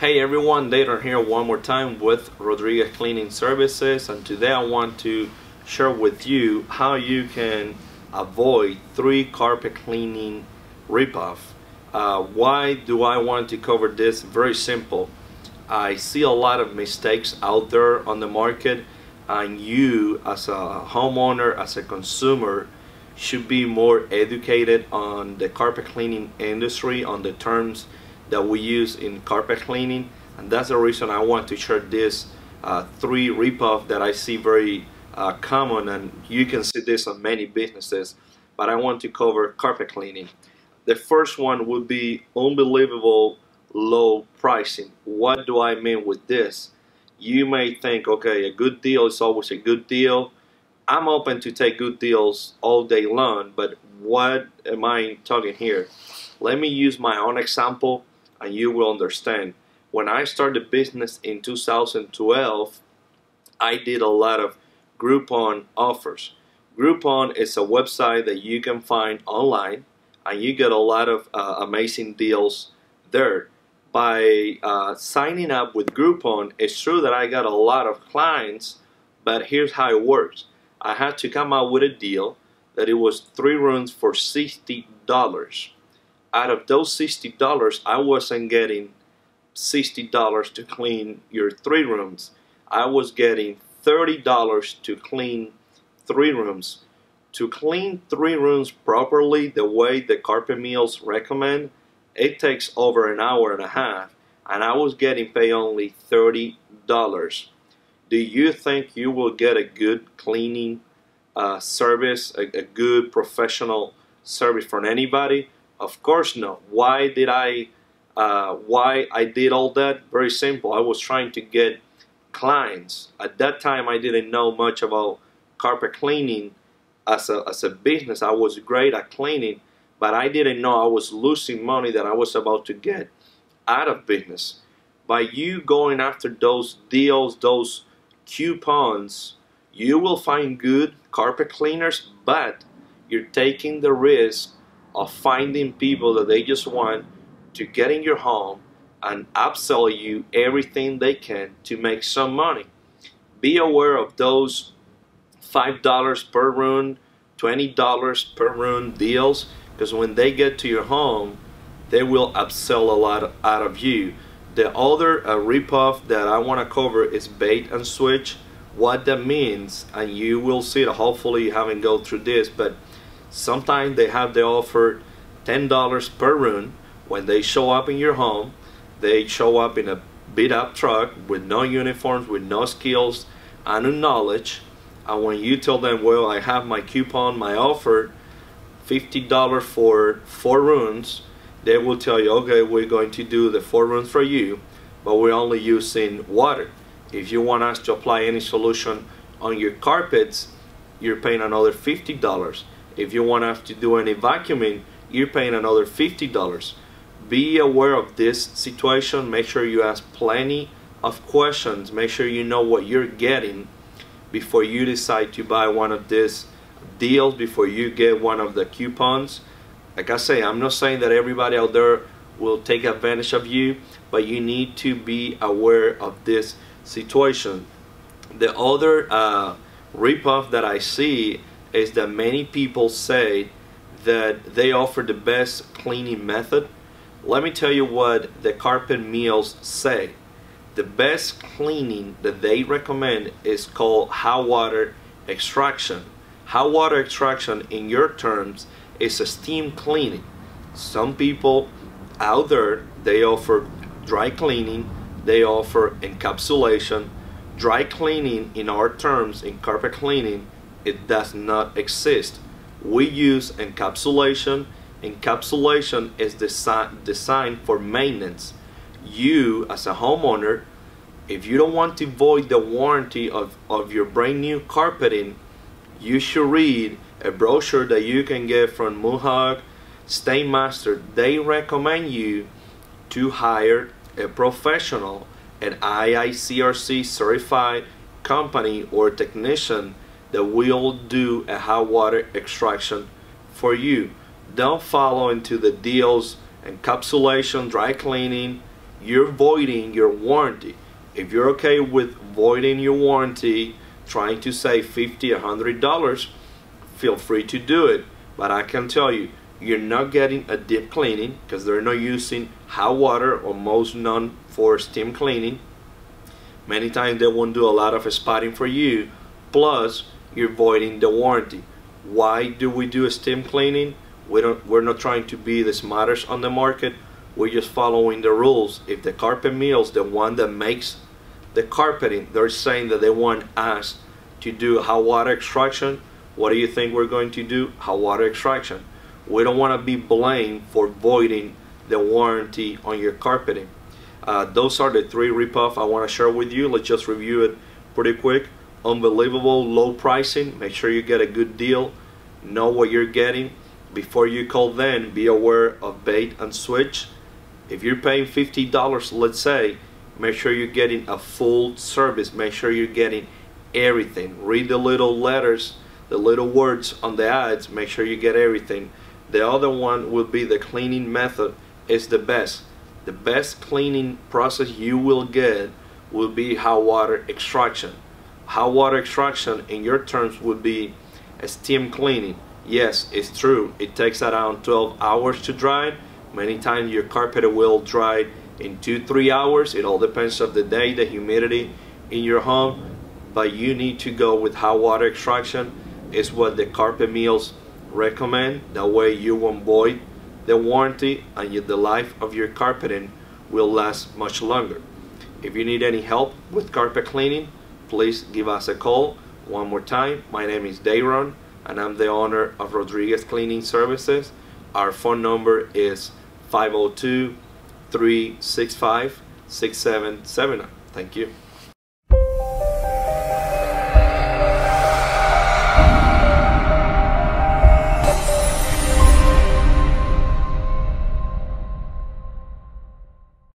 Hey everyone, Dayton here one more time with Rodriguez Cleaning Services, and today I want to share with you how you can avoid 3 carpet cleaning ripoff. Why do I want to cover this? Very simple. I see a lot of mistakes out there on the market, and you as a homeowner, as a consumer, should be more educated on the carpet cleaning industry, on the terms that we use in carpet cleaning, and that's the reason I want to share this 3 ripoff that I see very common, and you can see this on many businesses, but I want to cover carpet cleaning. The first one would be unbelievable low pricing. What do I mean with this? You may think, okay, a good deal is always a good deal. I'm open to take good deals all day long, but what am I talking here? Let me use my own example and you will understand. When I started business in 2012, I did a lot of Groupon offers. Groupon is a website that you can find online, and you get a lot of amazing deals there. By signing up with Groupon, it's true that I got a lot of clients, but here's how it works. I had to come out with a deal that it was 3 rooms for $60. Out of those $60, I wasn't getting $60 to clean your 3 rooms. I was getting $30 to clean 3 rooms. To clean 3 rooms properly, the way the carpet mills recommend, it takes over an hour and a half, and I was getting paid only $30. Do you think you will get a good cleaning service, a good professional service from anybody? Of course not. Why I did all that? Very simple. I was trying to get clients. At that time, I didn't know much about carpet cleaning as a business. I was great at cleaning, but I didn't know I was losing money that I was about to get out of business. By you going after those deals, those coupons, you will find good carpet cleaners, but you're taking the risk of finding people that they just want to get in your home and upsell you everything they can to make some money. Be aware of those $5 per room, $20 per room deals, because when they get to your home, they will upsell a lot out of you. The other ripoff that I want to cover is bait and switch. What that means, and you will see it, hopefully you haven't gone through this, but sometimes they have the offer $10 per room. When they show up in your home, they show up in a beat up truck with no uniforms, with no skills and no knowledge, and when you tell them, well, I have my coupon, my offer, $50 for 4 rooms, they will tell you, okay, we're going to do the 4 rooms for you, but we're only using water. If you want us to apply any solution on your carpets, you're paying another $50. If you want us to do any vacuuming, you're paying another $50. Be aware of this situation. Make sure you ask plenty of questions. Make sure you know what you're getting before you decide to buy one of these deals, before you get one of the coupons. Like I say, I'm not saying that everybody out there will take advantage of you, but you need to be aware of this situation. The other ripoff that I see is that many people say that they offer the best cleaning method. Let me tell you what the carpet mills say. The best cleaning that they recommend is called hot water extraction. Hot water extraction, in your terms, is a steam cleaning. Some people out there, they offer dry cleaning, they offer encapsulation. Dry cleaning, in our terms, in carpet cleaning, it does not exist. We use encapsulation. Encapsulation is designed for maintenance. You, as a homeowner, if you don't want to void the warranty of your brand new carpeting, you should read a brochure that you can get from Mohawk, Stainmaster. They recommend you to hire a professional, an IICRC certified company or technician that will do a hot water extraction for you. Don't follow into the deals, encapsulation, dry cleaning, you're voiding your warranty. If you're okay with voiding your warranty, trying to save $50, $100, feel free to do it. But I can tell you, you're not getting a deep cleaning because they're not using hot water, or most none for steam cleaning. Many times they won't do a lot of spotting for you. Plus, you're voiding the warranty. Why do we do a steam cleaning? We're not trying to be the smartest on the market. We're just following the rules. If the carpet mills, the one that makes the carpeting, they're saying that they want us to do hot water extraction, what do you think we're going to do? Hot water extraction. We don't want to be blamed for voiding the warranty on your carpeting. Those are the 3 ripoff I want to share with you. Let's just review it pretty quick. Unbelievable low pricing. Make sure you get a good deal. Know what you're getting. Before you call them, be aware of bait and switch. If you're paying $50, let's say, make sure you're getting a full service. Make sure you're getting everything. Read the little letters, the little words on the ads. Make sure you get everything. The other one will be the cleaning method is the best. The best cleaning process you will get will be hot water extraction. Hot water extraction in your terms would be a steam cleaning. Yes, it's true. It takes around 12 hours to dry. Many times your carpet will dry in 2-3 hours. It all depends on the day, the humidity in your home. But you need to go with hot water extraction. It's what the carpet mills recommend. That way you won't void the warranty, and the life of your carpeting will last much longer. If you need any help with carpet cleaning, please give us a call. One more time, my name is Dayron, and I'm the owner of Rodriguez Cleaning Services. Our phone number is 502-365-6779. Thank you.